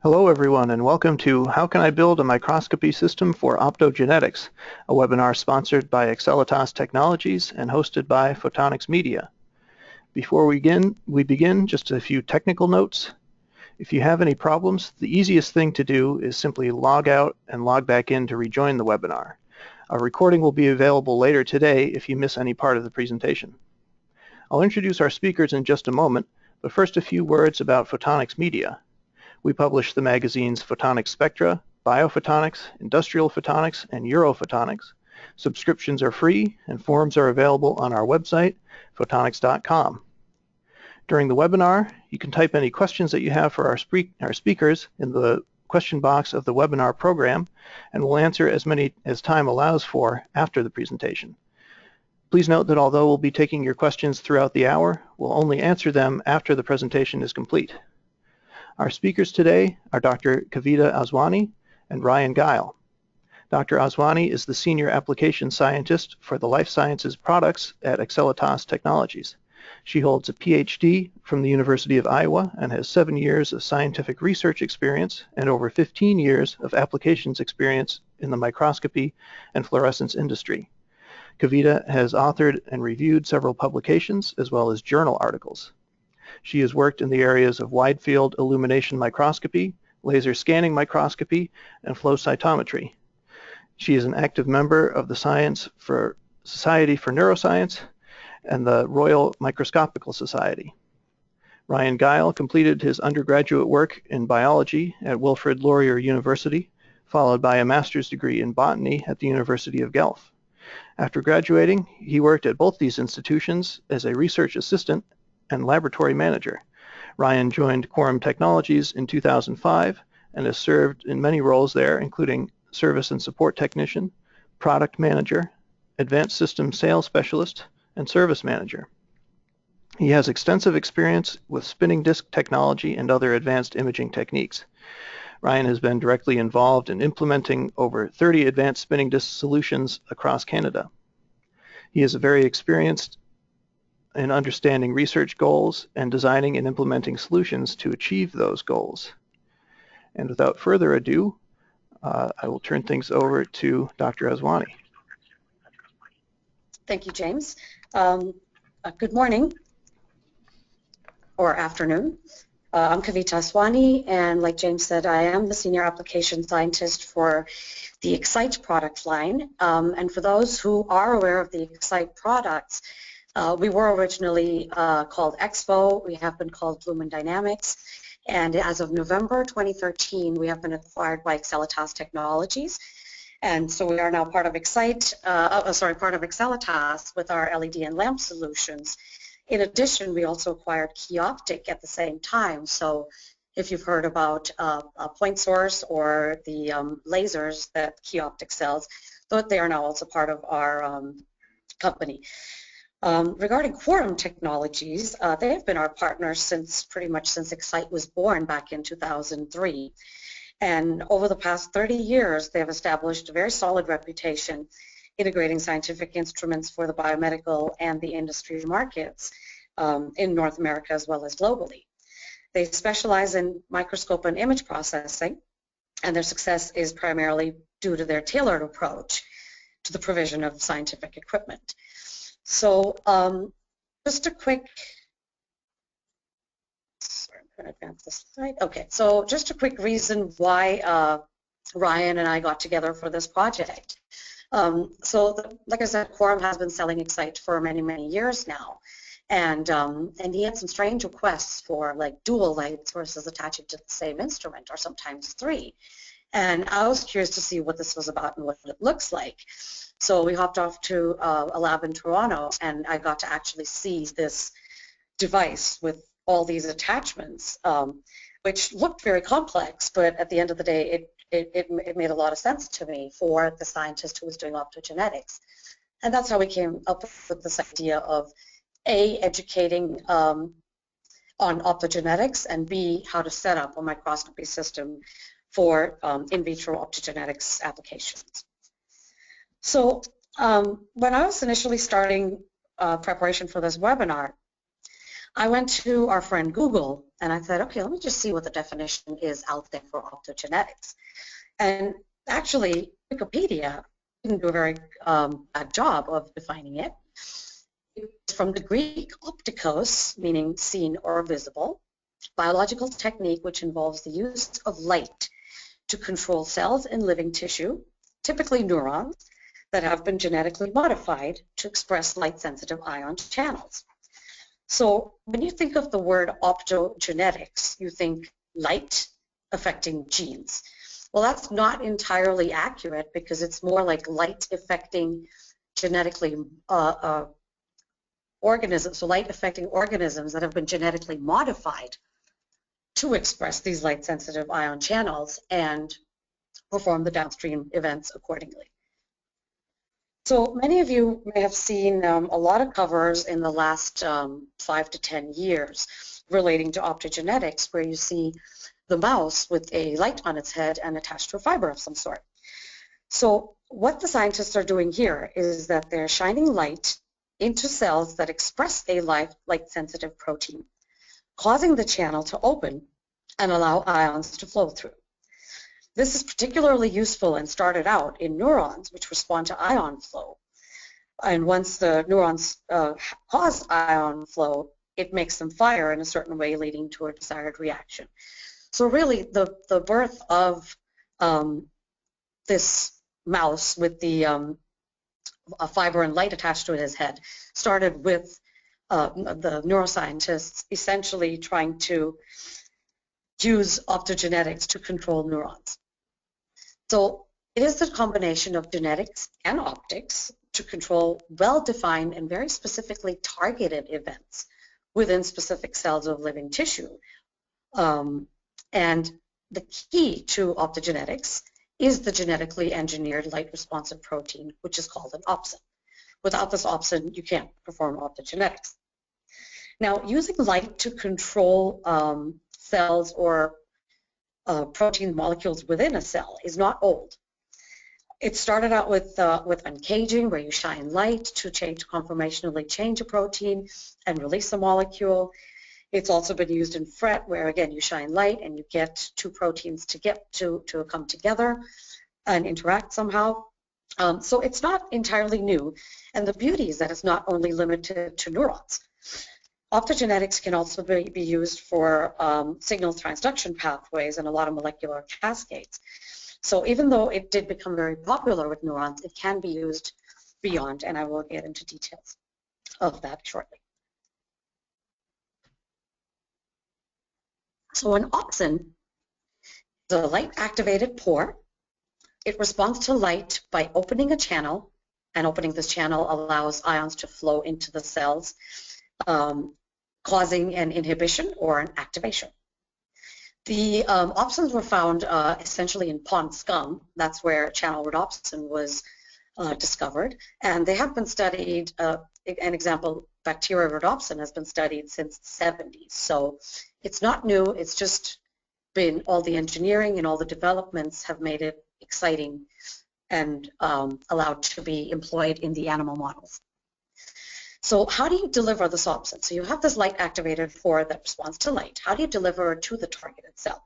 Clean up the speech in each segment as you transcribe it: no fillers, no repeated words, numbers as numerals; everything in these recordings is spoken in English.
Hello everyone and welcome to How Can I Build a Microscopy System for Optogenetics, a webinar sponsored by Excelitas Technologies and hosted by Photonics Media. Before we begin, just a few technical notes. If you have any problems, the easiest thing to do is simply log out and log back in to rejoin the webinar. A recording will be available later today if you miss any part of the presentation. I'll introduce our speakers in just a moment, but first a few words about Photonics Media. We publish the magazines Photonics Spectra, Biophotonics, Industrial Photonics, and Europhotonics. Subscriptions are free and forms are available on our website, photonics.com. During the webinar, you can type any questions that you have for our speakers in the question box of the webinar program, and we'll answer as many as time allows for after the presentation. Please note that although we'll be taking your questions throughout the hour, we'll only answer them after the presentation is complete. Our speakers today are Dr. Kavita Aswani and Ryan Guile. Dr. Aswani is the Senior Application Scientist for the Life Sciences Products at Excelitas Technologies. She holds a PhD from the University of Iowa and has 7 years of scientific research experience and over 15 years of applications experience in the microscopy and fluorescence industry. Kavita has authored and reviewed several publications as well as journal articles. She has worked in the areas of wide-field illumination microscopy, laser scanning microscopy, and flow cytometry. She is an active member of the Society for Neuroscience and the Royal Microscopical Society. Ryan Guile completed his undergraduate work in biology at Wilfrid Laurier University, followed by a master's degree in botany at the University of Guelph. After graduating, he worked at both these institutions as a research assistant and laboratory manager. Ryan joined Quorum Technologies in 2005 and has served in many roles there, including service and support technician, product manager, advanced system sales specialist, and service manager. He has extensive experience with spinning disk technology and other advanced imaging techniques. Ryan has been directly involved in implementing over 30 advanced spinning disk solutions across Canada. He is very experienced in understanding research goals and designing and implementing solutions to achieve those goals. And without further ado, I will turn things over to Dr. Aswani. Thank you, James. Good morning or afternoon. I'm Kavita Aswani, and like James said, I am the Senior Application Scientist for the Excite product line. And for those who are aware of the Excite products, we were originally called Expo. We have been called Lumen Dynamics. And as of November 2013, we have been acquired by Excelitas Technologies. And so we are now part of part of Excelitas with our LED and lamp solutions. In addition, we also acquired Qioptic at the same time. So if you've heard about a point source or the lasers that Qioptic sells, they are now also part of our company. Regarding Quorum Technologies, they have been our partners pretty much since Excite was born back in 2003. And over the past 30 years, they have established a very solid reputation integrating scientific instruments for the biomedical and the industry markets in North America as well as globally. They specialize in microscope and image processing, and their success is primarily due to their tailored approach to the provision of scientific equipment. So just a quick, sorry, I'm going to advance the slide. Okay, so just a quick reason why Ryan and I got together for this project. Like I said, Quorum has been selling Excite for many, many years now. And he had some strange requests for like dual light sources attaching to the same instrument, or sometimes 3. And I was curious to see what this was about and what it looks like. So we hopped off to a lab in Toronto, and I got to actually see this device with all these attachments, which looked very complex, but at the end of the day, it made a lot of sense to me for the scientist who was doing optogenetics. And that's how we came up with this idea of A, educating on optogenetics, and B, how to set up a microscopy system for in vitro optogenetics applications. So when I was initially starting preparation for this webinar, I went to our friend Google and I said, okay, let me just see what the definition is out there for optogenetics. And actually, Wikipedia didn't do a very bad job of defining it. It's from the Greek optikos, meaning seen or visible, biological technique which involves the use of light to control cells in living tissue, typically neurons, that have been genetically modified to express light-sensitive ion channels. So when you think of the word optogenetics, you think light affecting genes. Well, that's not entirely accurate because it's more like light affecting genetically organisms, so light affecting organisms that have been genetically modified to express these light-sensitive ion channels and perform the downstream events accordingly. So many of you may have seen a lot of covers in the last 5 to 10 years relating to optogenetics, where you see the mouse with a light on its head and attached to a fiber of some sort. So what the scientists are doing here is that they're shining light into cells that express a light-sensitive protein, causing the channel to open and allow ions to flow through. This is particularly useful and started out in neurons, which respond to ion flow. And once the neurons cause ion flow, it makes them fire in a certain way, leading to a desired reaction. So really, the birth of this mouse with the a fiber and light attached to his head started with the neuroscientists essentially trying to use optogenetics to control neurons. So it is the combination of genetics and optics to control well-defined and very specifically targeted events within specific cells of living tissue. And the key to optogenetics is the genetically engineered light-responsive protein, which is called an opsin. Without this opsin, you can't perform optogenetics. Now, using light to control cells or protein molecules within a cell is not old. It started out with uncaging, where you shine light to conformationally change a protein and release a molecule. It's also been used in FRET, where again you shine light and you get two proteins to come together and interact somehow. So it's not entirely new, and the beauty is that it's not only limited to neurons. Optogenetics can also be used for signal transduction pathways and a lot of molecular cascades. So even though it did become very popular with neurons, it can be used beyond, and I will get into details of that shortly. So an opsin is a light-activated pore. It responds to light by opening a channel, and opening this channel allows ions to flow into the cells, causing an inhibition or an activation. The opsins were found essentially in pond scum. That's where channel rhodopsin was discovered, and they have been studied. An example, bacteria rhodopsin has been studied since the 70s. So it's not new, it's just been all the engineering and all the developments have made it exciting and allowed to be employed in the animal models. So how do you deliver this opsin? So you have this light-activated pore that responds to light. How do you deliver it to the targeted cell?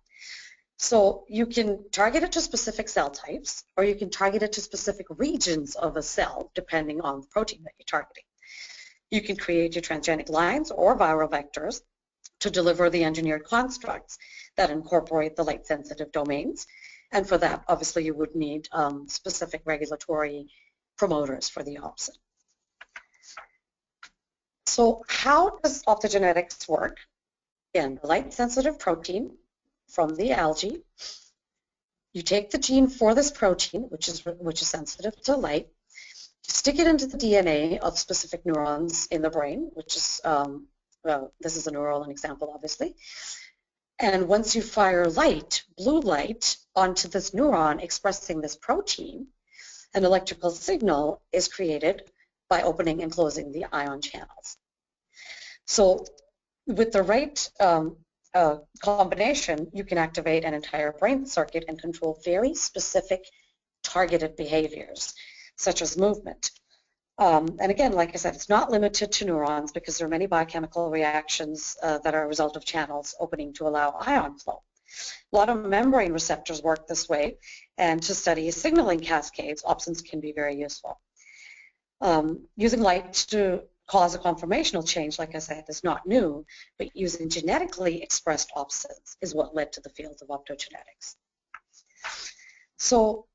So you can target it to specific cell types, or you can target it to specific regions of a cell, depending on the protein that you're targeting. You can create your transgenic lines or viral vectors to deliver the engineered constructs that incorporate the light-sensitive domains. And for that, obviously, you would need specific regulatory promoters for the opsin. So how does optogenetics work? Again, the light-sensitive protein from the algae. You take the gene for this protein, which is sensitive to light. You stick it into the DNA of specific neurons in the brain, which is, well, this is a neural example, obviously. And once you fire light, blue light, onto this neuron expressing this protein, an electrical signal is created by opening and closing the ion channels. So with the right combination, you can activate an entire brain circuit and control very specific targeted behaviors, such as movement. And again, like I said, it's not limited to neurons because there are many biochemical reactions that are a result of channels opening to allow ion flow. A lot of membrane receptors work this way, and to study signaling cascades, opsins can be very useful. Using light to cause a conformational change, like I said, is not new, but using genetically expressed opsins is what led to the field of optogenetics. So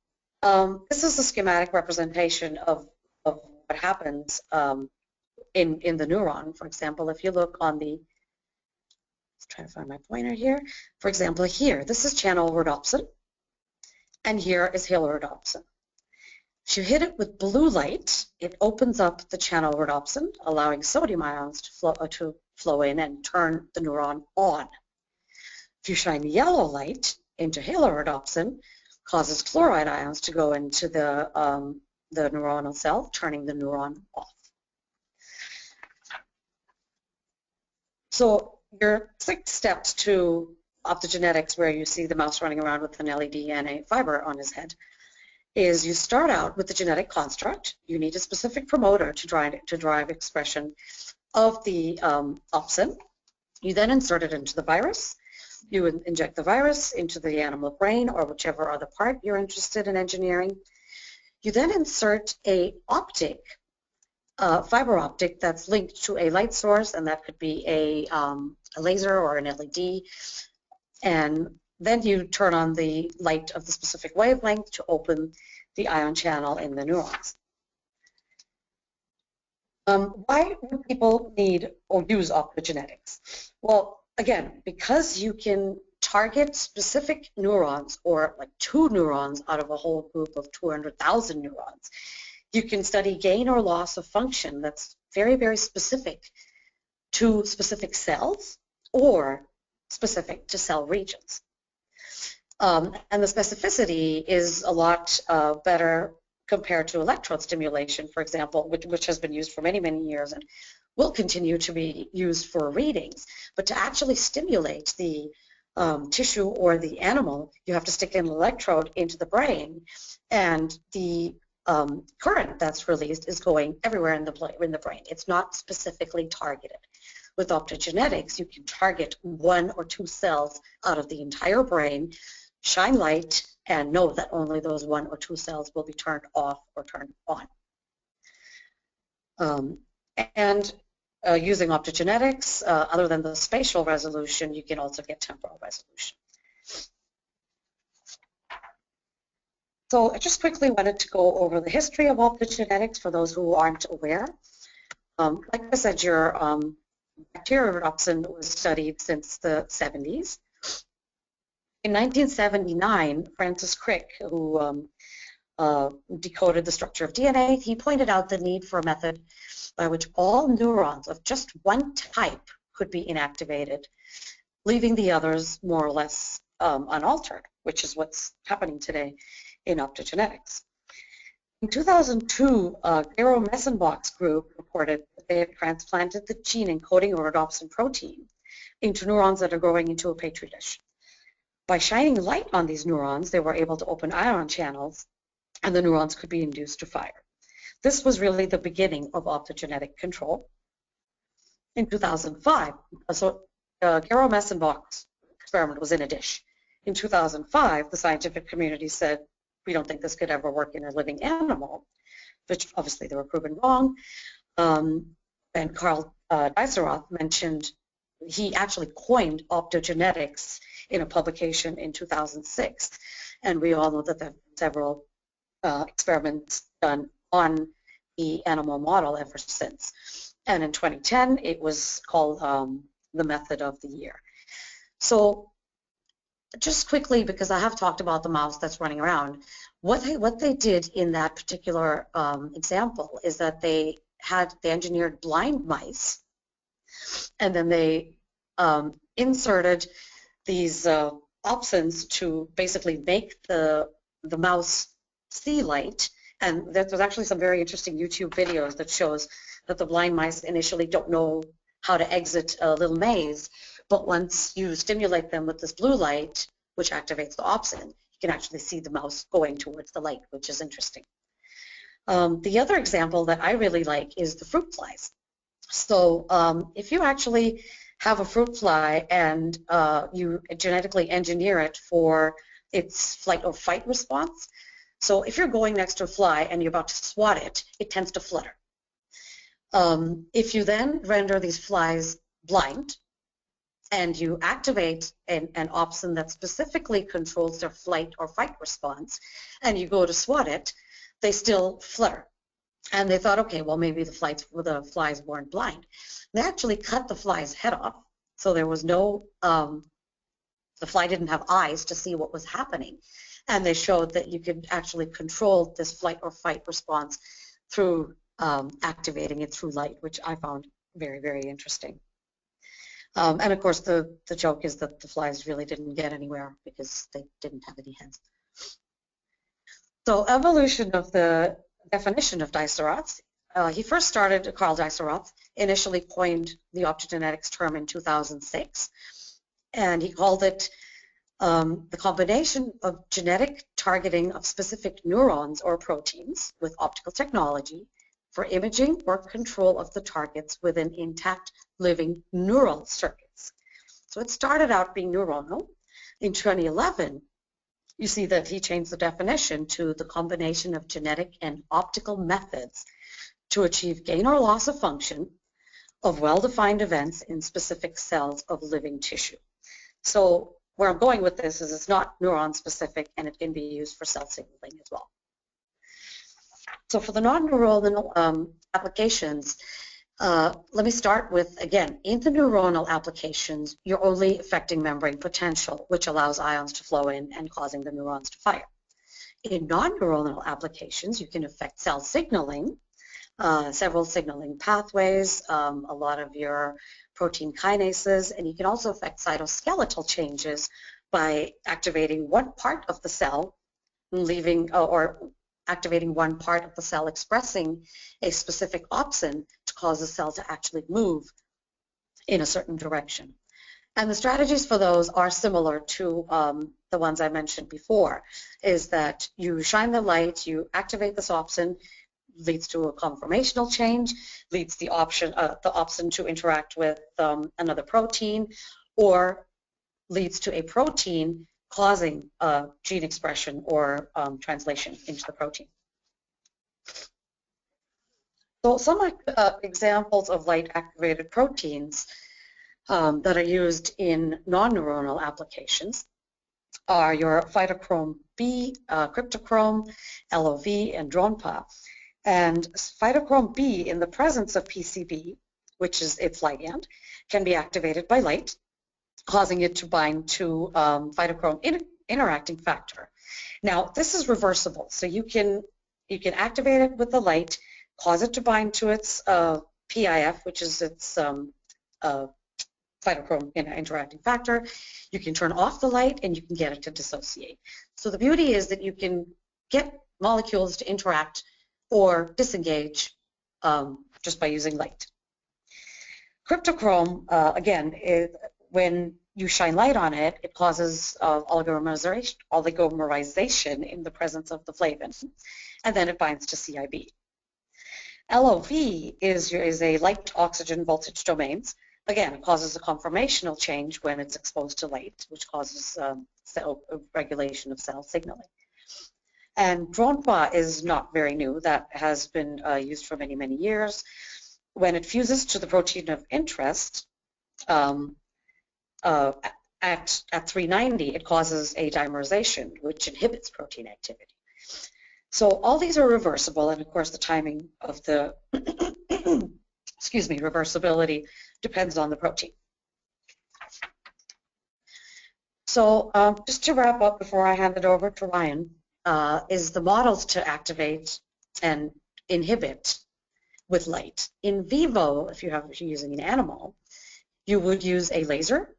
this is a schematic representation of what happens in the neuron. For example, if you look on the, let's try to find my pointer here. For example, here, this is channel rhodopsin, and here is hilarhodopsin. If you hit it with blue light, it opens up the channel rhodopsin, allowing sodium ions to flow in and turn the neuron on. If you shine yellow light into hilarhodopsin, causes chloride ions to go into the neuronal cell, turning the neuron off. So your 6 steps to optogenetics, where you see the mouse running around with an LED and a fiber on his head, is you start out with the genetic construct. You need a specific promoter to drive expression of the opsin. You then insert it into the virus. You inject the virus into the animal brain or whichever other part you're interested in engineering. You then insert a optic, fiber optic that's linked to a light source, and that could be a laser or an LED. And then you turn on the light of the specific wavelength to open the ion channel in the neurons. Why would people need or use optogenetics? Well, again, because you can target specific neurons, or like 2 neurons out of a whole group of 200,000 neurons. You can study gain or loss of function that's very, very specific to specific cells or specific to cell regions. And the specificity is a lot better compared to electrode stimulation, for example, which has been used for many, many years and will continue to be used for readings. But to actually stimulate the tissue or the animal, you have to stick an electrode into the brain, and the current that's released is going everywhere in the brain. It's not specifically targeted. With optogenetics, you can target 1 or 2 cells out of the entire brain, shine light, and know that only those 1 or 2 cells will be turned off or turned on. Using optogenetics, other than the spatial resolution, you can also get temporal resolution. So I just quickly wanted to go over the history of optogenetics for those who aren't aware. Like I said, your bacterial rhodopsin was studied since the 70s. In 1979, Francis Crick, who decoded the structure of DNA, he pointed out the need for a method by which all neurons of just one type could be inactivated, leaving the others more or less unaltered, which is what's happening today in optogenetics. In 2002, Gero Messenbach's group reported that they had transplanted the gene encoding rhodopsin protein into neurons that are growing into a petri dish. By shining light on these neurons, they were able to open ion channels, and the neurons could be induced to fire. This was really the beginning of optogenetic control. In 2005, so Gero Messenbach's experiment was in a dish. In 2005, the scientific community said, we don't think this could ever work in a living animal, which obviously they were proven wrong. And Carl Dieseroth mentioned, he actually coined optogenetics in a publication in 2006. And we all know that there are several experiments done on the animal model ever since. And in 2010, it was called the method of the year. So just quickly, because I have talked about the mouse that's running around, what they did in that particular example is that they engineered blind mice, and then they inserted these opsins to basically make the mouse see light. And there's actually some very interesting YouTube videos that shows that the blind mice initially don't know how to exit a little maze, but once you stimulate them with this blue light, which activates the opsin, you can actually see the mouse going towards the light, which is interesting. The other example that I really like is the fruit flies. So if you actually have a fruit fly and you genetically engineer it for its flight or fight response, so if you're going next to a fly and you're about to swat it, it tends to flutter. If you then render these flies blind and you activate an opsin that specifically controls their flight or fight response, and you go to swat it, they still flutter. And they thought, okay, well, maybe the flies weren't blind. They actually cut the fly's head off, so there was no, the fly didn't have eyes to see what was happening. And they showed that you could actually control this flight or fight response through activating it through light, which I found very, very interesting. And of course, the joke is that the flies really didn't get anywhere because they didn't have any heads. So evolution of the definition of dicerots. He first started, Carl Diceroth, initially coined the optogenetics term in 2006, and he called it the combination of genetic targeting of specific neurons or proteins with optical technology for imaging or control of the targets within intact living neural circuits. So it started out being neuronal. In 2011, you see that he changed the definition to the combination of genetic and optical methods to achieve gain or loss of function of well-defined events in specific cells of living tissue. So where I'm going with this is it's not neuron-specific, and it can be used for cell signaling as well. So for the non-neuronal applications, let me start with, again, in the neuronal applications, you're only affecting membrane potential, which allows ions to flow in and causing the neurons to fire. In non-neuronal applications, you can affect cell signaling, several signaling pathways, a lot of your protein kinases, and you can also affect cytoskeletal changes by activating one part of the cell, or activating one part of the cell expressing a specific opsin to cause the cell to actually move in a certain direction. And the strategies for those are similar to the ones I mentioned before, is that you shine the light, you activate this opsin, leads to a conformational change, leads the opsin to interact with another protein, or leads to a protein causing gene expression or translation into the protein. So some examples of light-activated proteins that are used in non-neuronal applications are your phytochrome B, cryptochrome, LOV, and DRONPA. And phytochrome B, in the presence of PCB, which is its ligand, can be activated by light, causing it to bind to phytochrome interacting factor. Now, this is reversible, so you can activate it with the light, cause it to bind to its PIF, which is its phytochrome interacting factor. You can turn off the light and you can get it to dissociate. So the beauty is that you can get molecules to interact or disengage just by using light. Cryptochrome, again, when you shine light on it, it causes oligomerization in the presence of the flavin, and then it binds to CIB. LOV is a light oxygen voltage domains. Again, it causes a conformational change when it's exposed to light, which causes cell regulation of cell signaling. And DRONPA is not very new. That has been used for many, many years. When it fuses to the protein of interest at 390, it causes a dimerization, which inhibits protein activity. So all these are reversible, and of course the timing of the reversibility depends on the protein. So just to wrap up before I hand it over to Ryan, is the models to activate and inhibit with light. In vivo, if you're using an animal, you would use a laser,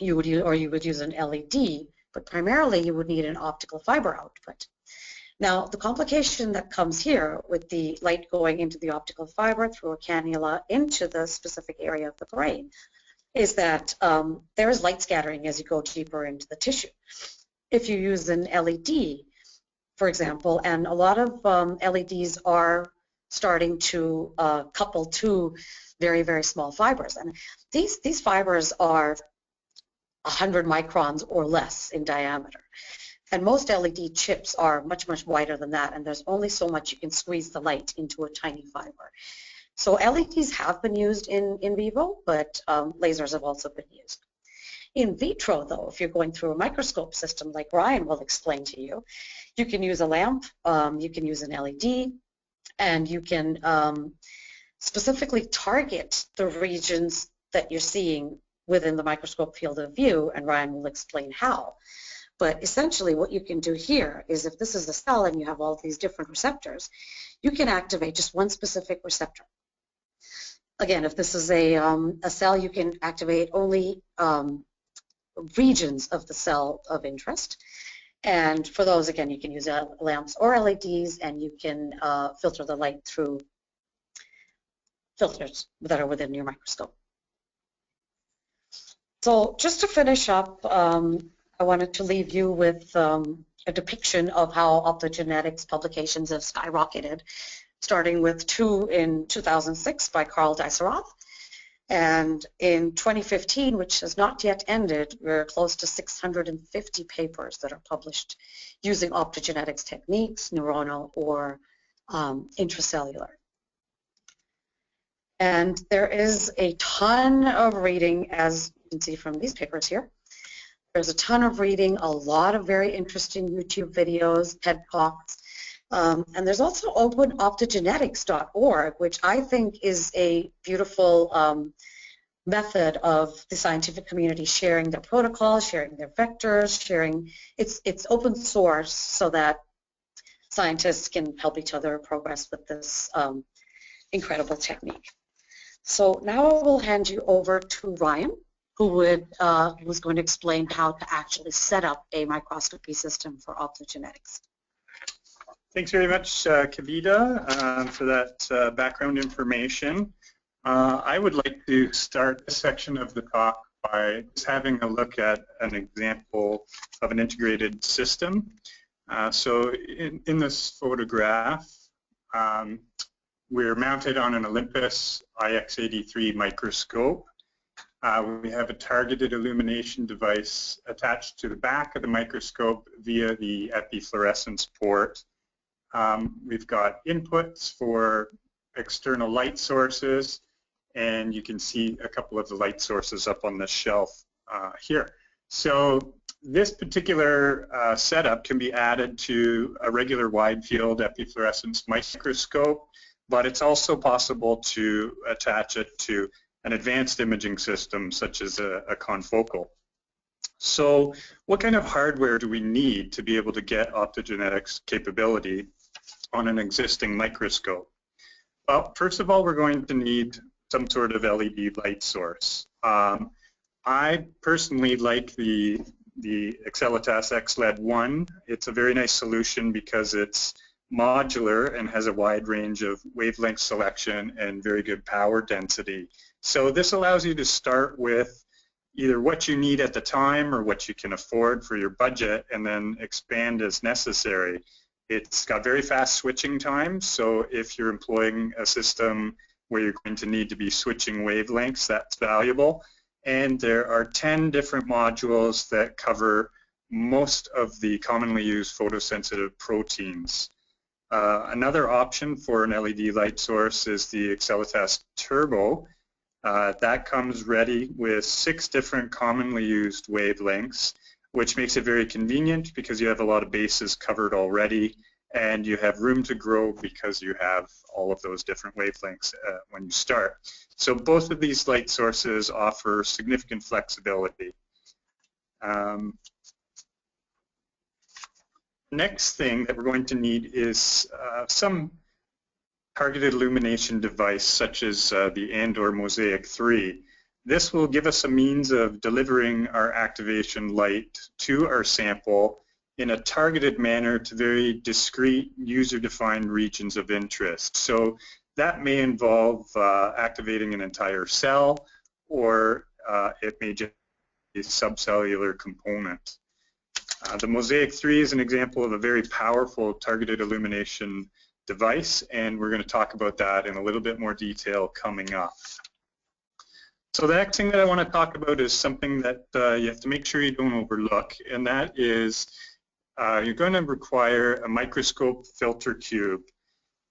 you would use an LED, but primarily you would need an optical fiber output. Now, the complication that comes here with the light going into the optical fiber through a cannula into the specific area of the brain is that there is light scattering as you go deeper into the tissue. If you use an LED, for example, and a lot of LEDs are starting to couple to very, very small fibers. And these fibers are 100 microns or less in diameter. And most LED chips are much, much wider than that, and there's only so much you can squeeze the light into a tiny fiber. So LEDs have been used in vivo, but lasers have also been used. In vitro, though, if you're going through a microscope system like Ryan will explain to you, you can use a lamp, you can use an LED, and you can specifically target the regions that you're seeing within the microscope field of view, and Ryan will explain how. But essentially what you can do here is if this is a cell and you have all these different receptors, you can activate just one specific receptor. Again, if this is a cell, you can activate only regions of the cell of interest. And for those, again, you can use lamps or LEDs, and you can filter the light through filters that are within your microscope. So just to finish up, I wanted to leave you with a depiction of how optogenetics publications have skyrocketed, starting with 2 in 2006 by Carl Dieseroth. And in 2015, which has not yet ended, we're close to 650 papers that are published using optogenetics techniques, neuronal or intracellular. And there is a ton of reading, as you can see from these papers here. There's a ton of reading, a lot of very interesting YouTube videos, TED Talks, and there's also openoptogenetics.org, which I think is a beautiful method of the scientific community sharing their protocols, sharing their vectors, sharing, it's open source so that scientists can help each other progress with this incredible technique. So now I will hand you over to Ryan, who was going to explain how to actually set up a microscopy system for optogenetics. Thanks very much, Kavita, for that background information. I would like to start this section of the talk by just having a look at an example of an integrated system. So in this photograph, we're mounted on an Olympus IX83 microscope. We have a targeted illumination device attached to the back of the microscope via the epifluorescence port. We've got inputs for external light sources, and you can see a couple of the light sources up on the shelf here. So this particular setup can be added to a regular wide field epifluorescence microscope, but it's also possible to attach it to an advanced imaging system such as a confocal. So what kind of hardware do we need to be able to get optogenetics capability on an existing microscope? Well, first of all, we're going to need some sort of LED light source. I personally like the Excelitas XLED1. It's a very nice solution because it's modular and has a wide range of wavelength selection and very good power density. So this allows you to start with either what you need at the time or what you can afford for your budget and then expand as necessary. It's got very fast switching times, so if you're employing a system where you're going to need to be switching wavelengths, that's valuable. And there are 10 different modules that cover most of the commonly used photosensitive proteins. Another option for an LED light source is the Excelitas Turbo. That comes ready with 6 different commonly used wavelengths, which makes it very convenient because you have a lot of bases covered already, and you have room to grow because you have all of those different wavelengths when you start. So both of these light sources offer significant flexibility. Next thing that we're going to need is some targeted illumination device such as the Andor Mosaic 3. This will give us a means of delivering our activation light to our sample in a targeted manner to very discrete user-defined regions of interest. So that may involve activating an entire cell, or it may just be a subcellular component. The Mosaic 3 is an example of a very powerful targeted illumination device, and we're going to talk about that in a little bit more detail coming up. So the next thing that I want to talk about is something that you have to make sure you don't overlook, and that is you're going to require a microscope filter cube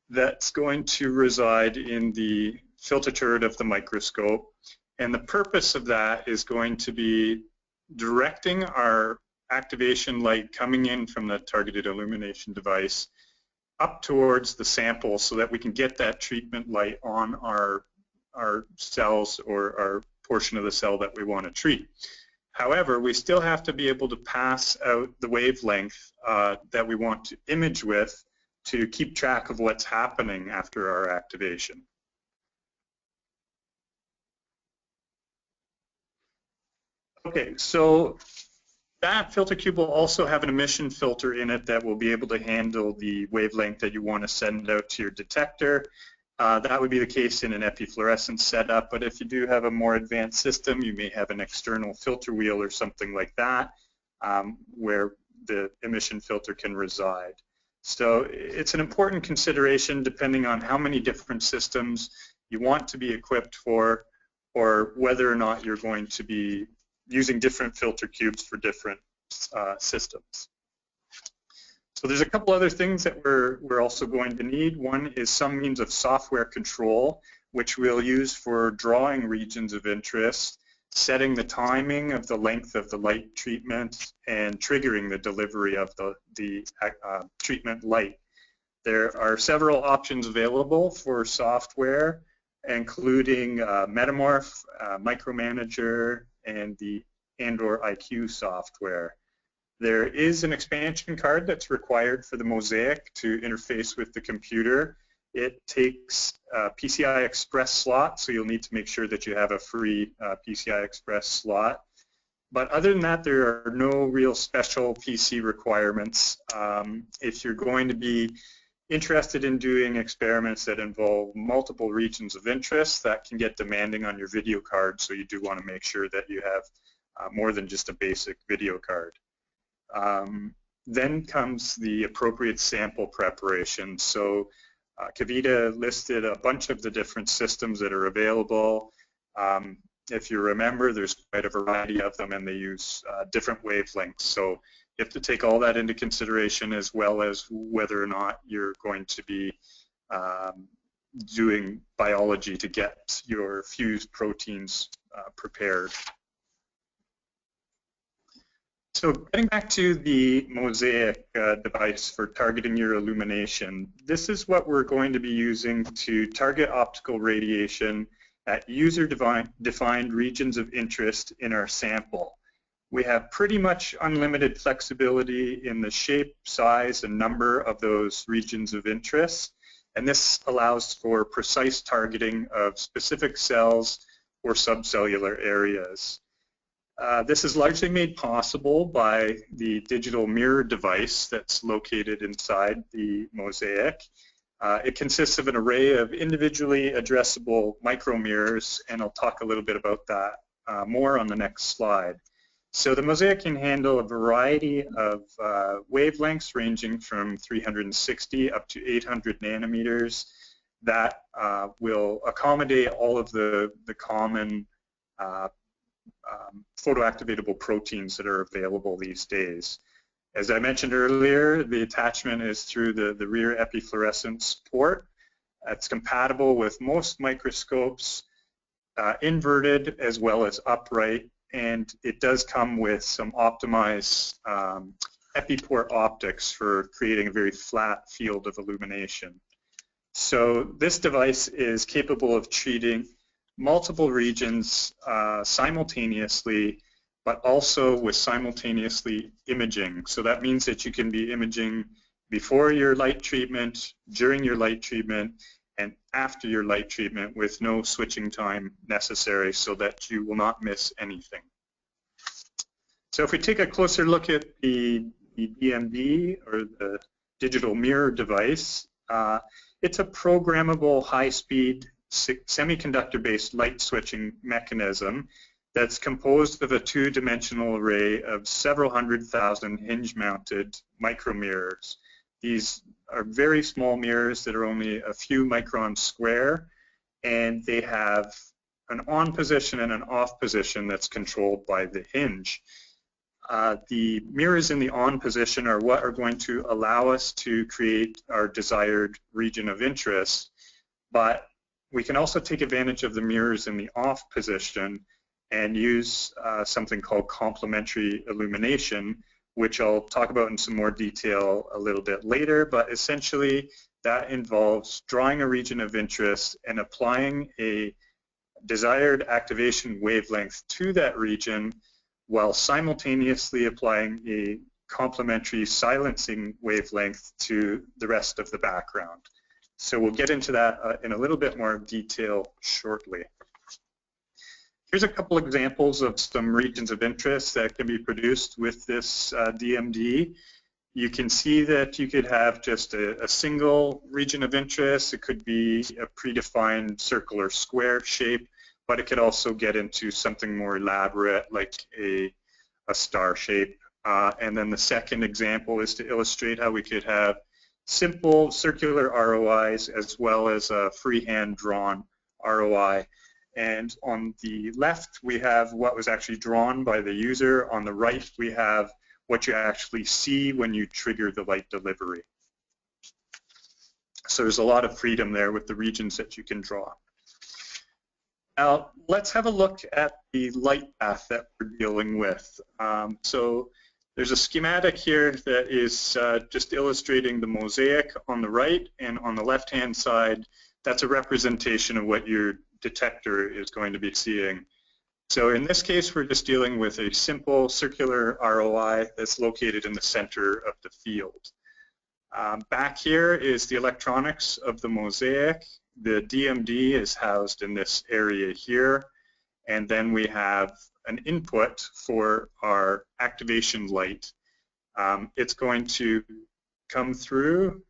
that's going to reside in the filter turret of the microscope, and the purpose of that is going to be directing our activation light coming in from the targeted illumination device up towards the sample so that we can get that treatment light on our cells or our portion of the cell that we want to treat. However, we still have to be able to pass out the wavelength that we want to image with to keep track of what's happening after our activation. Okay, so that filter cube will also have an emission filter in it that will be able to handle the wavelength that you want to send out to your detector. That would be the case in an epifluorescence setup, but if you do have a more advanced system, you may have an external filter wheel or something like that where the emission filter can reside. So it's an important consideration depending on how many different systems you want to be equipped for, or whether or not you're going to be using different filter cubes for different systems. So there's a couple other things that we're also going to need. One is some means of software control, which we'll use for drawing regions of interest, setting the timing of the length of the light treatment, and triggering the delivery of the treatment light. There are several options available for software, including Metamorph, Micromanager, and the Andor IQ software. There is an expansion card that's required for the Mosaic to interface with the computer. It takes a PCI Express slot, so you'll need to make sure that you have a free PCI Express slot. But other than that, there are no real special PC requirements. If you're going to be interested in doing experiments that involve multiple regions of interest, that can get demanding on your video card, so you do want to make sure that you have more than just a basic video card. Then comes the appropriate sample preparation. So Kavita listed a bunch of the different systems that are available. If you remember, there's quite a variety of them, and they use different wavelengths. So you have to take all that into consideration, as well as whether or not you're going to be doing biology to get your fused proteins prepared. So getting back to the Mosaic device for targeting your illumination, this is what we're going to be using to target optical radiation at user-defined regions of interest in our sample. We have pretty much unlimited flexibility in the shape, size, and number of those regions of interest, and this allows for precise targeting of specific cells or subcellular areas. This is largely made possible by the digital mirror device that's located inside the Mosaic. It consists of an array of individually addressable micromirrors, and I'll talk a little bit about that more on the next slide. So the Mosaic can handle a variety of wavelengths ranging from 360 up to 800 nanometers that will accommodate all of the common photoactivatable proteins that are available these days. As I mentioned earlier, the attachment is through the rear epifluorescence port. It's compatible with most microscopes, inverted as well as upright, and it does come with some optimized epiport optics for creating a very flat field of illumination. So this device is capable of treating multiple regions simultaneously, but also with simultaneously imaging. So that means that you can be imaging before your light treatment, during your light treatment, and after your light treatment with no switching time necessary, so that you will not miss anything. So if we take a closer look at the DMD, or the digital mirror device, it's a programmable high-speed semiconductor-based light switching mechanism that's composed of a two-dimensional array of several 100,000 hinge-mounted micromirrors. These are very small mirrors that are only a few microns square, and they have an on position and an off position that's controlled by the hinge. The mirrors in the on position are what are going to allow us to create our desired region of interest, but we can also take advantage of the mirrors in the off position and use something called complementary illumination, which I'll talk about in some more detail a little bit later, but essentially that involves drawing a region of interest and applying a desired activation wavelength to that region while simultaneously applying a complementary silencing wavelength to the rest of the background. So we'll get into that in a little bit more detail shortly. Here's a couple examples of some regions of interest that can be produced with this DMD. You can see that you could have just a single region of interest. It could be a predefined circle or square shape, but it could also get into something more elaborate like a star shape. And then the second example is to illustrate how we could have simple circular ROIs as well as a freehand drawn ROI. And on the left, we have what was actually drawn by the user. On the right, we have what you actually see when you trigger the light delivery. So there's a lot of freedom there with the regions that you can draw. Now, let's have a look at the light path that we're dealing with. So there's a schematic here that is just illustrating the mosaic on the right, and on the left-hand side, that's a representation of what your detector is going to be seeing. So in this case, we're just dealing with a simple circular ROI that's located in the center of the field. Back here is the electronics of the mosaic. The DMD is housed in this area here, and then we have an input for our activation light. It's going to come through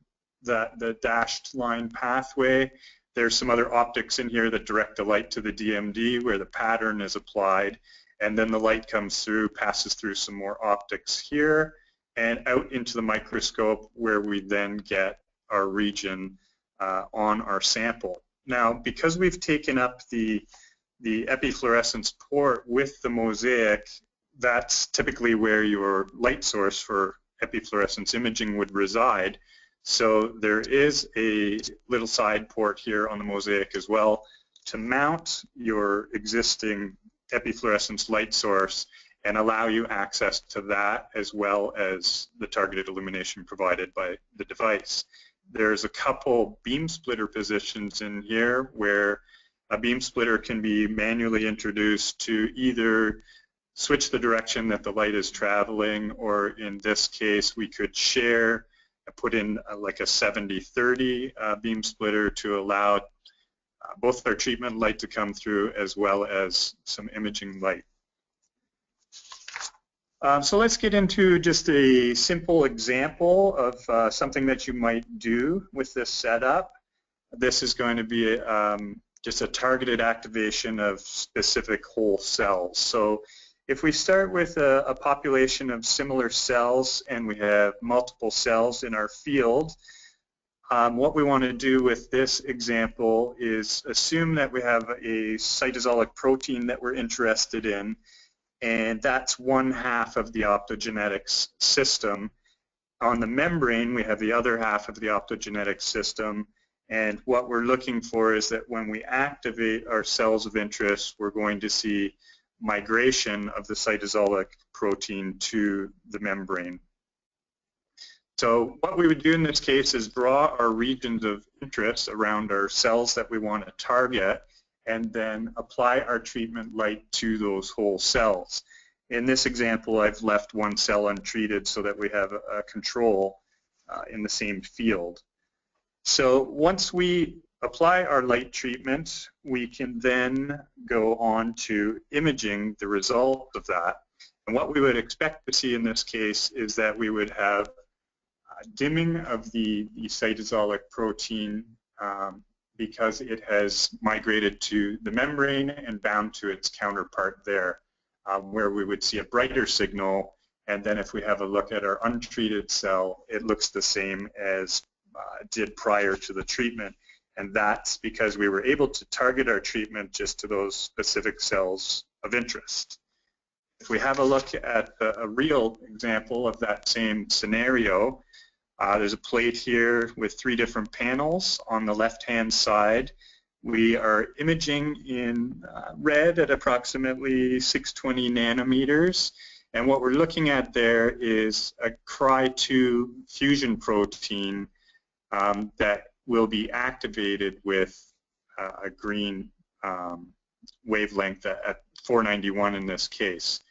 the dashed line pathway. There's some other optics in here that direct the light to the DMD where the pattern is applied, and then the light comes through, passes through some more optics here, and out into the microscope where we then get our region on our sample. Now, because we've taken up the epifluorescence port with the mosaic, that's typically where your light source for epifluorescence imaging would reside. So there is a little side port here on the mosaic as well to mount your existing epifluorescence light source and allow you access to that as well as the targeted illumination provided by the device. There's a couple beam splitter positions in here where a beam splitter can be manually introduced to either switch the direction that the light is traveling, or in this case we could share and put in like a 70-30 beam splitter to allow both our treatment light to come through as well as some imaging light. So let's get into just a simple example of something that you might do with this setup. This is going to be just a targeted activation of specific whole cells. So if we start with a population of similar cells and we have multiple cells in our field, what we want to do with this example is assume that we have a cytosolic protein that we're interested in, and that's one half of the optogenetics system. On the membrane, we have the other half of the optogenetics system, and what we're looking for is that when we activate our cells of interest, we're going to see migration of the cytosolic protein to the membrane. So what we would do in this case is draw our regions of interest around our cells that we want to target, and then apply our treatment light to those whole cells. In this example, I've left one cell untreated so that we have a control in the same field. So once we apply our light treatment, we can then go on to imaging the result of that. And what we would expect to see in this case is that we would have dimming of the cytosolic protein because it has migrated to the membrane and bound to its counterpart there, where we would see a brighter signal. And then if we have a look at our untreated cell, it looks the same as it did prior to the treatment. And that's because we were able to target our treatment just to those specific cells of interest. If we have a look at a real example of that same scenario, there's a plate here with 3 different panels. On the left-hand side, we are imaging in red at approximately 620 nanometers. And what we're looking at there is a Cry2 fusion protein that will be activated with a green wavelength at 491 in this case.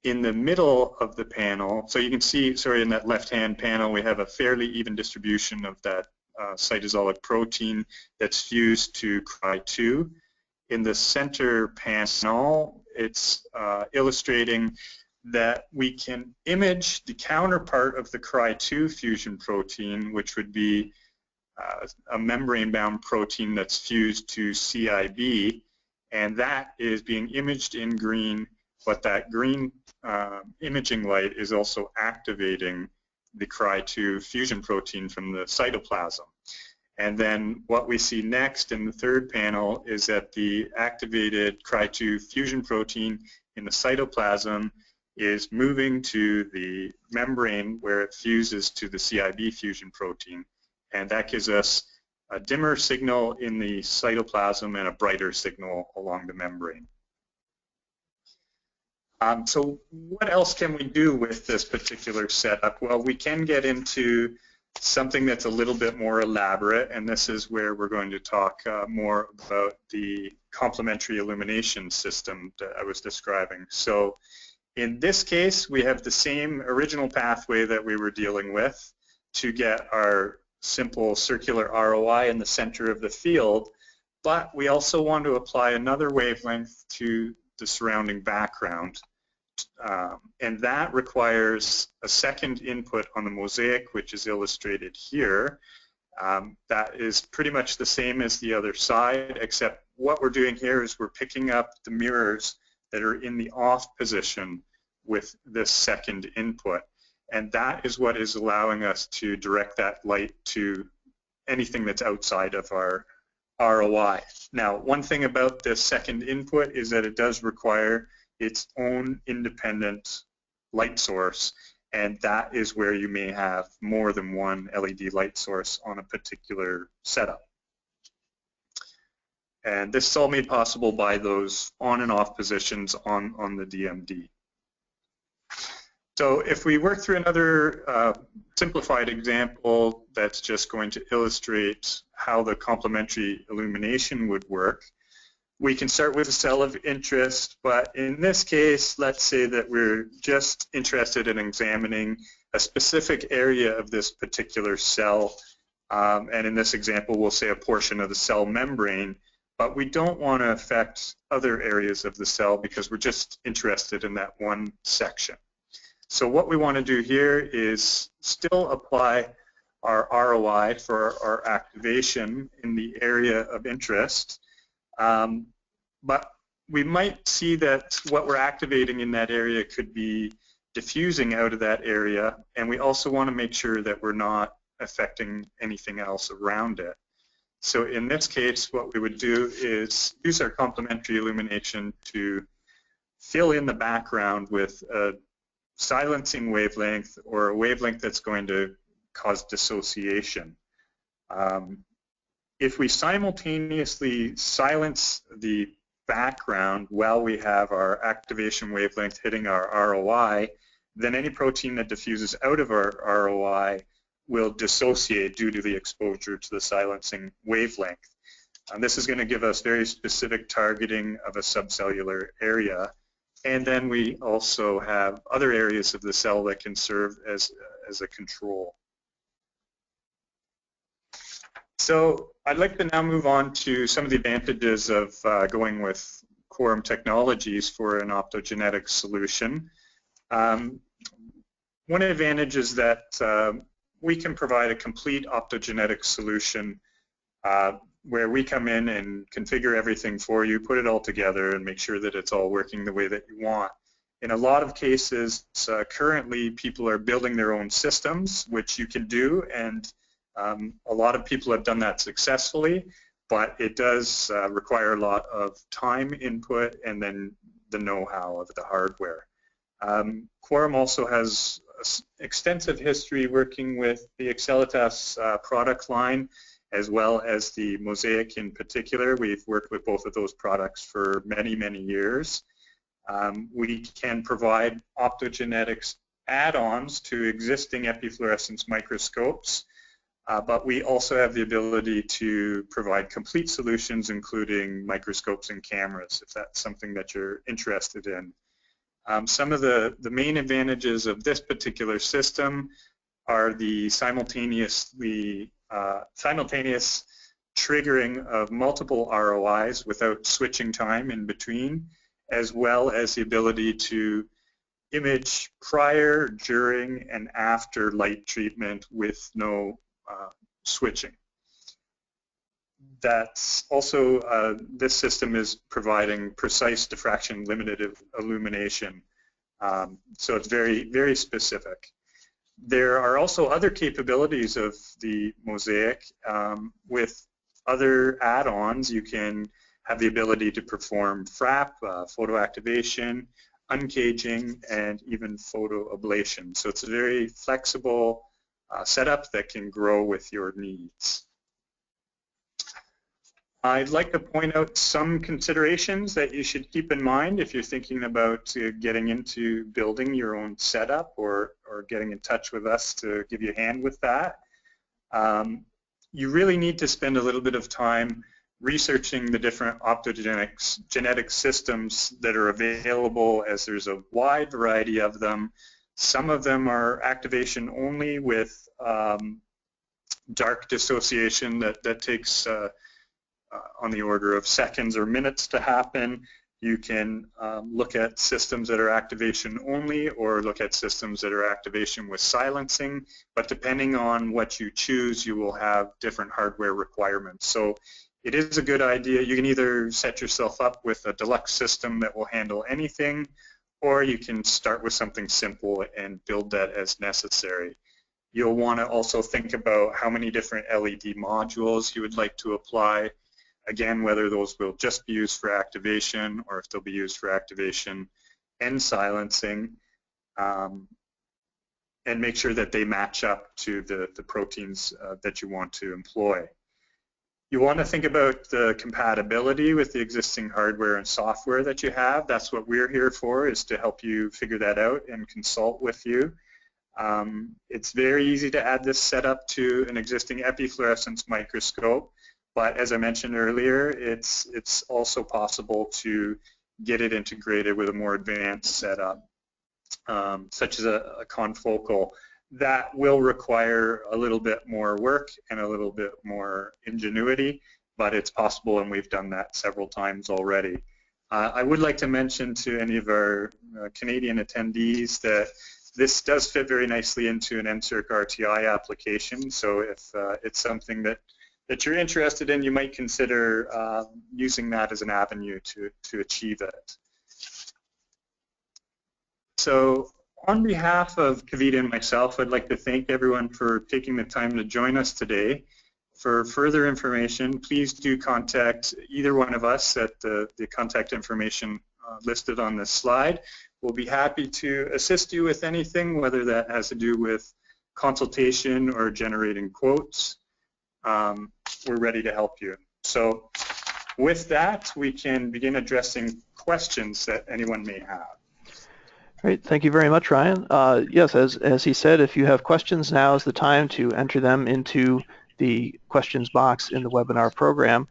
In the middle of the panel, so you can see, sorry, in that left-hand panel, we have a fairly even distribution of that cytosolic protein that's fused to Cry2. In the center panel, it's illustrating that we can image the counterpart of the Cry2 fusion protein, which would be a membrane-bound protein that's fused to CIB, and that is being imaged in green, but that green imaging light is also activating the Cry2 fusion protein from the cytoplasm. And then what we see next in the third panel is that the activated Cry2 fusion protein in the cytoplasm is moving to the membrane where it fuses to the CIB fusion protein. And that gives us a dimmer signal in the cytoplasm and a brighter signal along the membrane. So what else can we do with this particular setup? Well, we can get into something that's a little bit more elaborate, and this is where we're going to talk more about the complementary illumination system that I was describing. So in this case, we have the same original pathway that we were dealing with to get our simple circular ROI in the center of the field, but we also want to apply another wavelength to the surrounding background. And that requires a second input on the mosaic, which is illustrated here. That is pretty much the same as the other side, except what we're doing here is we're picking up the mirrors that are in the off position with this second input. And that is what is allowing us to direct that light to anything that's outside of our ROI. Now, one thing about this second input is that it does require its own independent light source, and that is where you may have more than one LED light source on a particular setup. And this is all made possible by those on and off positions on the DMD. So if we work through another simplified example that's just going to illustrate how the complementary illumination would work, we can start with a cell of interest, but in this case, let's say that we're just interested in examining a specific area of this particular cell, and in this example, we'll say a portion of the cell membrane, but we don't want to affect other areas of the cell because we're just interested in that one section. So what we want to do here is still apply our ROI for our activation in the area of interest, but we might see that what we're activating in that area could be diffusing out of that area, and we also want to make sure that we're not affecting anything else around it. So in this case, what we would do is use our complementary illumination to fill in the background with a silencing wavelength or a wavelength that's going to cause dissociation. If we simultaneously silence the background while we have our activation wavelength hitting our ROI, then any protein that diffuses out of our ROI will dissociate due to the exposure to the silencing wavelength. This is going to give us very specific targeting of a subcellular area. And then we also have other areas of the cell that can serve as a control. So I'd like to now move on to some of the advantages of going with quorum technologies for an optogenetics solution. One advantage is that we can provide a complete optogenetic solution where we come in and configure everything for you, put it all together, and make sure that it's all working the way that you want. In a lot of cases, currently people are building their own systems, which you can do, and a lot of people have done that successfully, but it does require a lot of time input and then the know-how of the hardware. Quorum also has extensive history working with the Excelitas product line, as well as the Mosaic in particular. We've worked with both of those products for many, many years. We can provide optogenetics add-ons to existing epifluorescence microscopes, but we also have the ability to provide complete solutions, including microscopes and cameras, if that's something that you're interested in. Some of the main advantages of this particular system are the simultaneous triggering of multiple ROIs without switching time in between, as well as the ability to image prior, during, and after light treatment with no switching. That's also, this system is providing precise diffraction limited illumination, so it's very, very specific. There are also other capabilities of the Mosaic. With other add-ons, you can have the ability to perform FRAP, photo activation, uncaging, and even photo ablation. So it's a very flexible setup that can grow with your needs. I'd like to point out some considerations that you should keep in mind if you're thinking about getting into building your own setup or getting in touch with us to give you a hand with that. You really need to spend a little bit of time researching the different optogenetic systems that are available, as there's a wide variety of them. Some of them are activation only with dark dissociation that takes on the order of seconds or minutes to happen. You can look at systems that are activation only, or look at systems that are activation with silencing, but depending on what you choose, you will have different hardware requirements. So it is a good idea. You can either set yourself up with a deluxe system that will handle anything, or you can start with something simple and build that as necessary. You'll want to also think about how many different LED modules you would like to apply. Again, whether those will just be used for activation or if they'll be used for activation and silencing, and make sure that they match up to the proteins that you want to employ. You want to think about the compatibility with the existing hardware and software that you have. That's what we're here for, is to help you figure that out and consult with you. It's very easy to add this setup to an existing epifluorescence microscope. But as I mentioned earlier, it's also possible to get it integrated with a more advanced setup, such as a confocal. That will require a little bit more work and a little bit more ingenuity, but it's possible, and we've done that several times already. I would like to mention to any of our Canadian attendees that this does fit very nicely into an NSERC RTI application, so if it's something that you're interested in, you might consider using that as an avenue to achieve it. So on behalf of Kavita and myself, I'd like to thank everyone for taking the time to join us today. For further information, please do contact either one of us at the contact information listed on this slide. We'll be happy to assist you with anything, whether that has to do with consultation or generating quotes. We're ready to help you. So with that, we can begin addressing questions that anyone may have. Great, thank you very much, Ryan. Yes, as he said, if you have questions, now is the time to enter them into the questions box in the webinar program.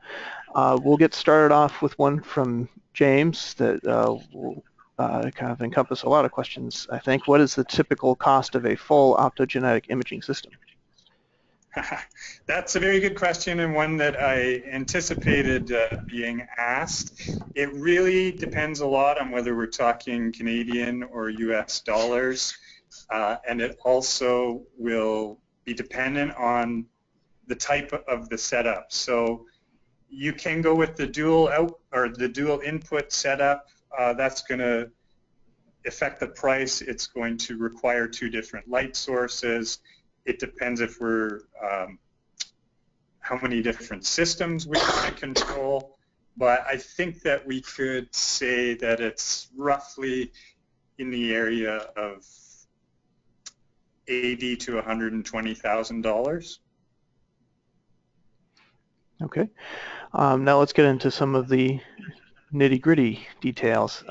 We'll get started off with one from James that will kind of encompass a lot of questions, I think. What is the typical cost of a full optogenetic imaging system? That's a very good question, and one that I anticipated being asked. It really depends a lot on whether we're talking Canadian or US dollars, and it also will be dependent on the type of the setup. So You can go with the dual out or the dual input setup. That's going to affect the price. It's going to require two different light sources. It depends if we're how many different systems we want to control. But I think that we could say that it's roughly in the area of $80,000 to $120,000. Okay. Now let's get into some of the nitty-gritty details.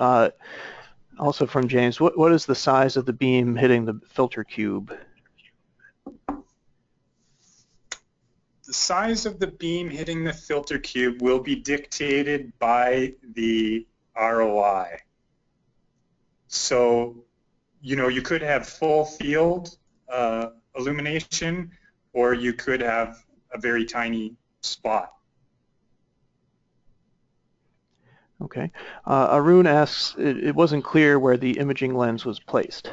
Also from James, what is the size of the beam hitting the filter cube? The size of the beam hitting the filter cube will be dictated by the ROI. So, you know, you could have full field illumination, or you could have a very tiny spot. Okay. Arun asks, it wasn't clear where the imaging lens was placed.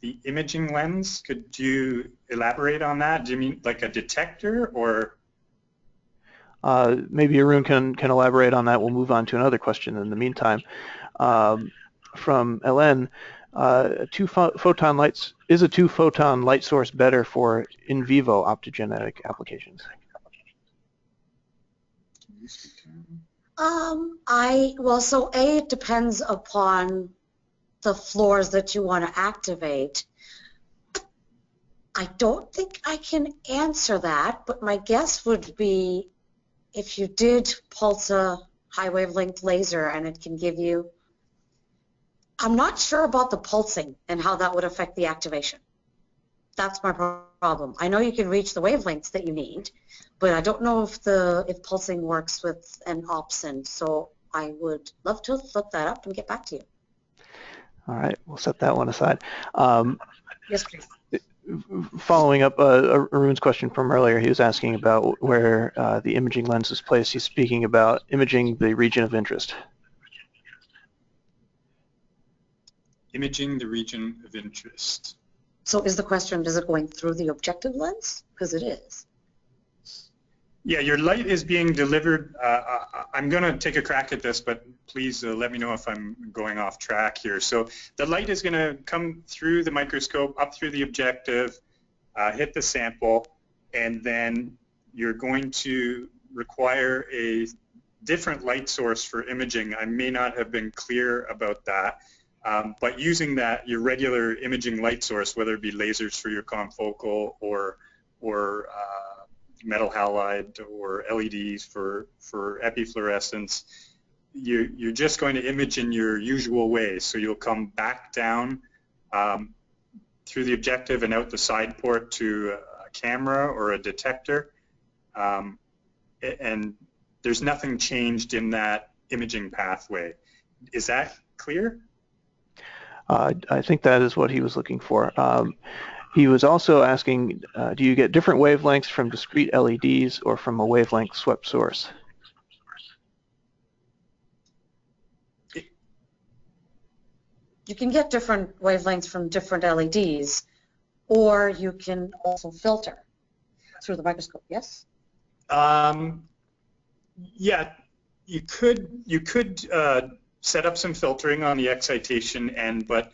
The imaging lens, could you elaborate on that? Do you mean like a detector, or? Maybe Arun can elaborate on that. We'll move on to another question in the meantime. From Ellen, is a two-photon light source better for in vivo optogenetic applications? So it depends upon the floors that you want to activate. I don't think I can answer that, but my guess would be if you did pulse a high wavelength laser and it can give you, I'm not sure about the pulsing and how that would affect the activation. That's my problem. I know you can reach the wavelengths that you need, but I don't know if pulsing works with an opsin, so I would love to look that up and get back to you. All right, we'll set that one aside. Yes, please. Following up Arun's question from earlier, he was asking about where the imaging lens is placed. He's speaking about imaging the region of interest. Imaging the region of interest. So is the question, is it going through the objective lens? Because it is. Yeah, your light is being delivered. I'm going to take a crack at this, but please let me know if I'm going off track here. So the light is going to come through the microscope, up through the objective, hit the sample, and then you're going to require a different light source for imaging. I may not have been clear about that, but using that, your regular imaging light source, whether it be lasers for your confocal or metal halide or LEDs for epifluorescence, you're just going to image in your usual way. So you'll come back down through the objective and out the side port to a camera or a detector, and there's nothing changed in that imaging pathway. Is that clear? I think that is what he was looking for. He was also asking, do you get different wavelengths from discrete LEDs or from a wavelength swept source? You can get different wavelengths from different LEDs, or you can also filter through the microscope, yes? Yeah, you could set up some filtering on the excitation end, but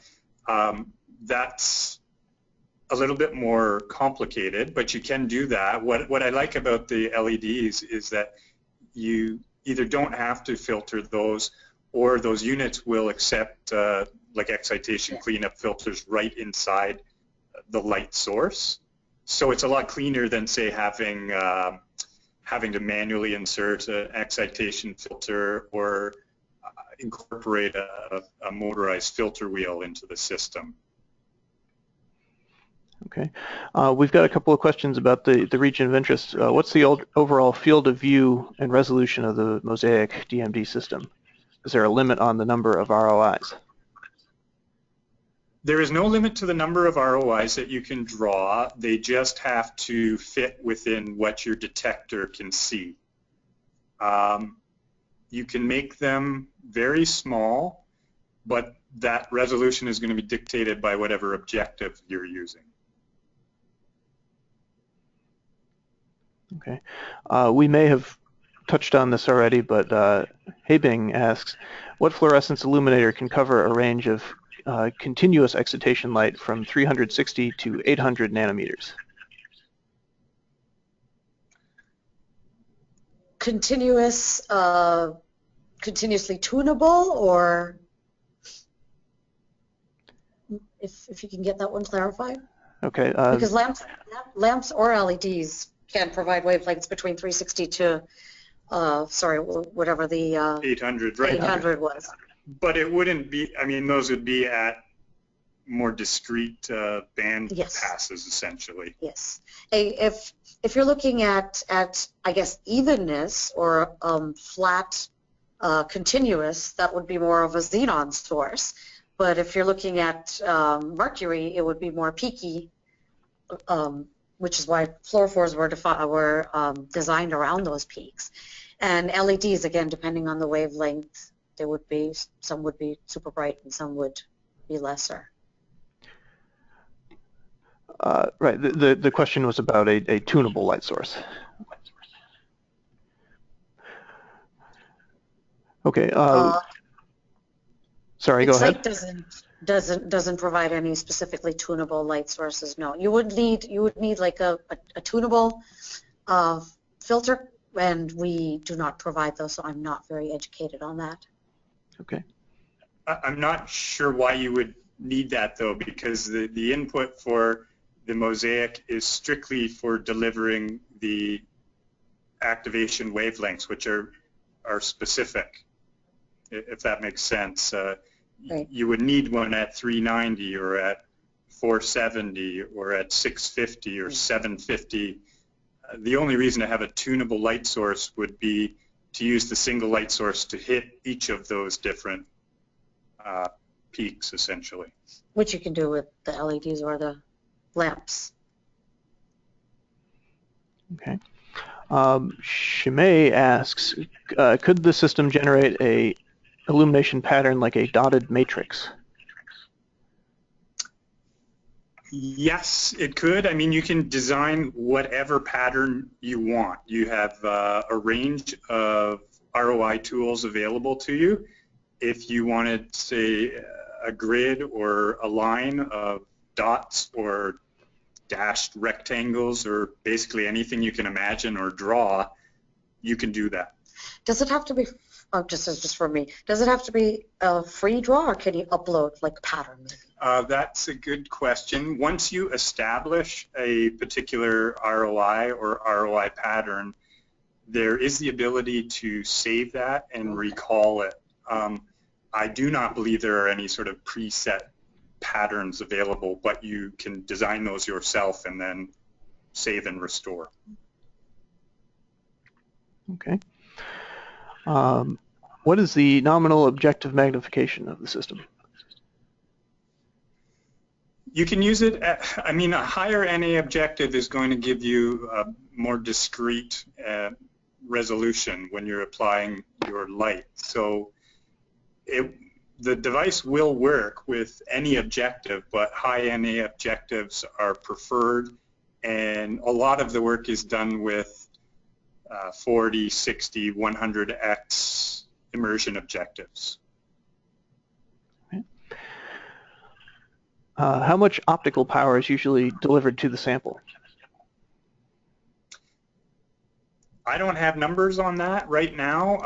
that's a little bit more complicated, but you can do that. What I like about the LEDs is that you either don't have to filter those, or those units will accept like excitation cleanup filters right inside the light source. So it's a lot cleaner than, say, having to manually insert an excitation filter or incorporate a motorized filter wheel into the system. Okay. We've got a couple of questions about the region of interest. What's the overall field of view and resolution of the Mosaic DMD system? Is there a limit on the number of ROIs? There is no limit to the number of ROIs that you can draw. They just have to fit within what your detector can see. You can make them very small, but that resolution is going to be dictated by whatever objective you're using. Okay. We may have touched on this already, but Hebing asks, what fluorescence illuminator can cover a range of continuous excitation light from 360 to 800 nanometers? Continuous, continuously tunable, or if you can get that one clarified? Okay. Because lamps or LEDs can provide wavelengths between 360 to, sorry, whatever the 800, right? 800 was. But it wouldn't be, I mean, those would be at more discrete band Yes. passes, essentially. Yes. If you're looking at I guess evenness or flat continuous, that would be more of a xenon source. But if you're looking at mercury, it would be more peaky, which is why fluorophores were designed around those peaks. And LEDs, again, depending on the wavelength, there would be some would be super bright and some would be lesser. Right. The question was about a tunable light source. Okay. Sorry, go ahead. Doesn't provide any specifically tunable light sources. No, you would need like a tunable filter, and we do not provide those, so I'm not very educated on that. Okay. I'm not sure why you would need that, though, because the input for the mosaic is strictly for delivering the activation wavelengths, which are specific, if that makes sense. Right. You would need one at 390 or at 470 or at 650 or 750. The only reason to have a tunable light source would be to use the single light source to hit each of those different peaks, essentially. Which you can do with the LEDs or the lamps. Okay. Shimei asks, could the system generate a illumination pattern like a dotted matrix? Yes, it could. I mean, you can design whatever pattern you want. You have a range of ROI tools available to you. If you wanted, say, a grid or a line of dots or dashed rectangles or basically anything you can imagine or draw, you can do that. Does it have to be, just for me, does it have to be a free draw, or can you upload like patterns? That's a good question. Once you establish a particular ROI or ROI pattern, there is the ability to save that and recall it. I do not believe there are any sort of preset patterns available, but you can design those yourself and then save and restore. Okay. What is the nominal objective magnification of the system? You can use it at, I mean, a higher NA objective is going to give you a more discrete resolution when you're applying your light. So the device will work with any objective, but high NA objectives are preferred, and a lot of the work is done with 40, 60, 100x immersion objectives. Okay. How much optical power is usually delivered to the sample? I don't have numbers on that right now.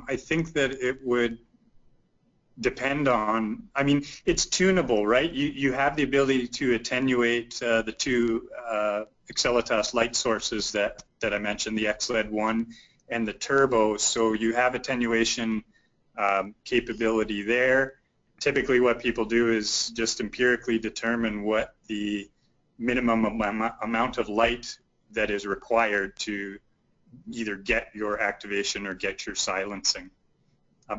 I think that it would depend on, I mean, it's tunable, right? You have the ability to attenuate the two Excelitas light sources that I mentioned, the XLED1 and the turbo, so you have attenuation capability there. Typically what people do is just empirically determine what the minimum amount of light that is required to either get your activation or get your silencing.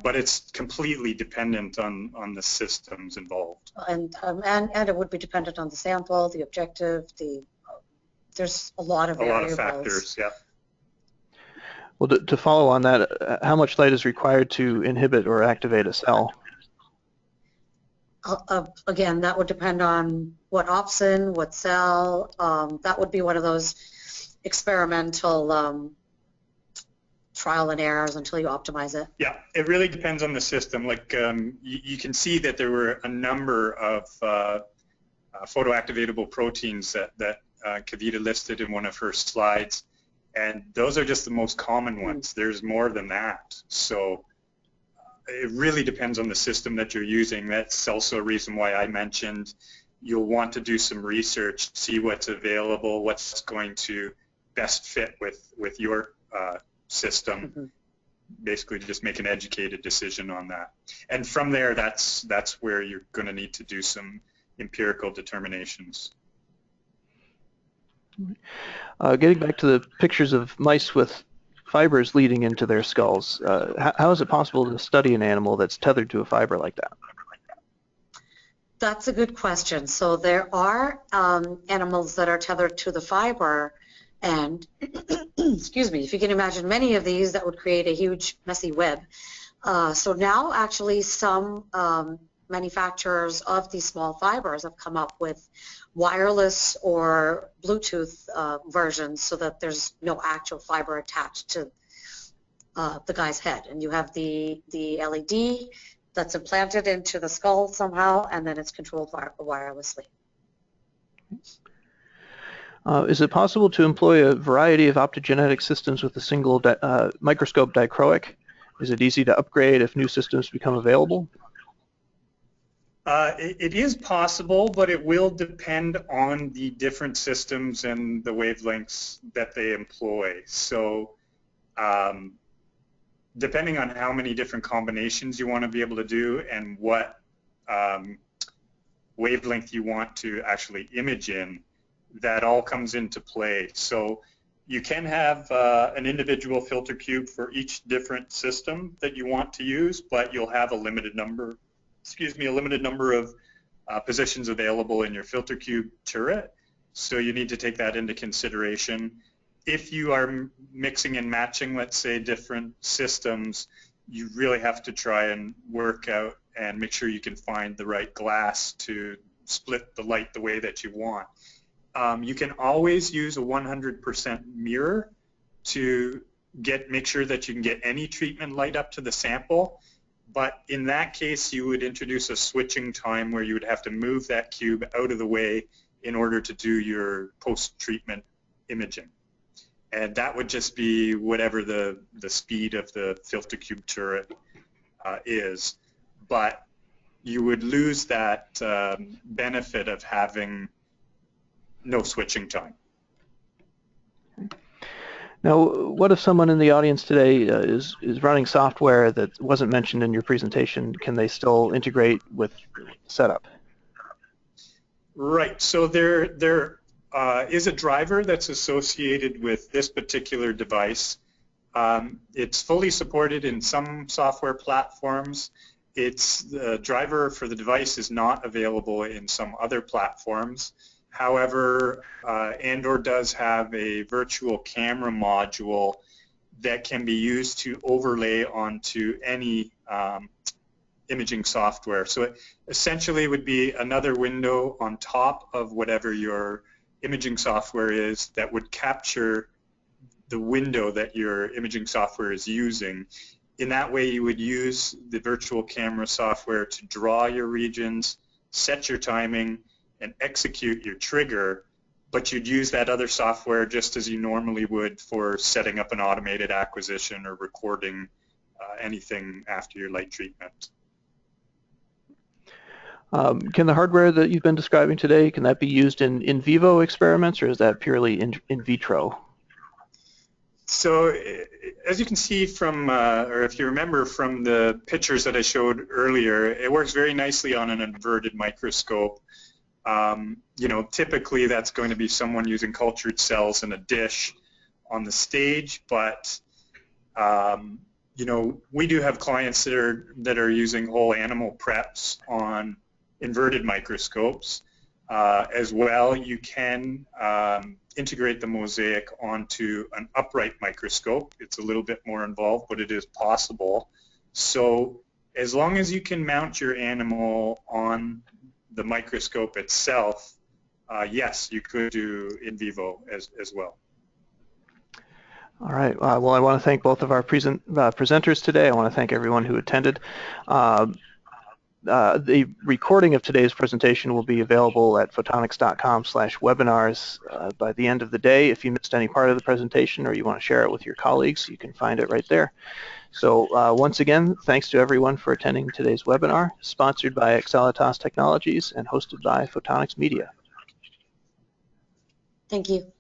But it's completely dependent on the systems involved. And it would be dependent on the sample, the objective, there's a lot of variables. A lot of factors, yeah. Well, to follow on that, how much light is required to inhibit or activate a cell? Again, that would depend on what opsin, what cell. That would be one of those experimental trial and errors until you optimize it? Yeah, it really depends on the system. Like you can see that there were a number of photoactivatable proteins that Kavita listed in one of her slides, and those are just the most common ones. There's more than that. So it really depends on the system that you're using. That's also a reason why I mentioned you'll want to do some research, see what's available, what's going to best fit with your system. Basically just make an educated decision on that. And from there, that's where you're going to need to do some empirical determinations. Getting back to the pictures of mice with fibers leading into their skulls, how is it possible to study an animal that's tethered to a fiber like that? That's a good question. So there are animals that are tethered to the fiber, and excuse me, if you can imagine many of these, that would create a huge messy web. So now actually some manufacturers of these small fibers have come up with wireless or Bluetooth versions so that there's no actual fiber attached to the guy's head, and you have the LED that's implanted into the skull somehow, and then it's controlled wirelessly. Is it possible to employ a variety of optogenetic systems with a single microscope dichroic? Is it easy to upgrade if new systems become available? It is possible, but it will depend on the different systems and the wavelengths that they employ. So depending on how many different combinations you want to be able to do and what wavelength you want to actually image in, that all comes into play. So you can have an individual filter cube for each different system that you want to use, but you'll have a limited number, of positions available in your filter cube turret. So you need to take that into consideration. If you are mixing and matching, let's say, different systems, you really have to try and work out and make sure you can find the right glass to split the light the way that you want. You can always use a 100% mirror to make sure that you can get any treatment light up to the sample, but in that case you would introduce a switching time where you would have to move that cube out of the way in order to do your post-treatment imaging. And that would just be whatever the speed of the filter cube turret is, but you would lose that benefit of having no switching time. Now, what if someone in the audience today is running software that wasn't mentioned in your presentation? Can they still integrate with setup? Right. So there is a driver that's associated with this particular device. It's fully supported in some software platforms. The driver for the device is not available in some other platforms. However, Andor does have a virtual camera module that can be used to overlay onto any imaging software. So it essentially would be another window on top of whatever your imaging software is that would capture the window that your imaging software is using. In that way, you would use the virtual camera software to draw your regions, set your timing, and execute your trigger, but you'd use that other software just as you normally would for setting up an automated acquisition or recording anything after your light treatment. Can the hardware that you've been describing today, can that be used in vivo experiments, or is that purely in vitro? So as you can see from, or if you remember from the pictures that I showed earlier, it works very nicely on an inverted microscope. You know, typically that's going to be someone using cultured cells in a dish on the stage, but you know, we do have clients that are using whole animal preps on inverted microscopes. As well, you can integrate the mosaic onto an upright microscope. It's a little bit more involved, but it is possible. So as long as you can mount your animal on the microscope itself, yes, you could do in vivo as well. All right. Well, I want to thank both of our presenters today. I want to thank everyone who attended. The recording of today's presentation will be available at photonics.com/webinars by the end of the day. If you missed any part of the presentation or you want to share it with your colleagues, you can find it right there. So once again, thanks to everyone for attending today's webinar, sponsored by Excelitas Technologies and hosted by Photonics Media. Thank you.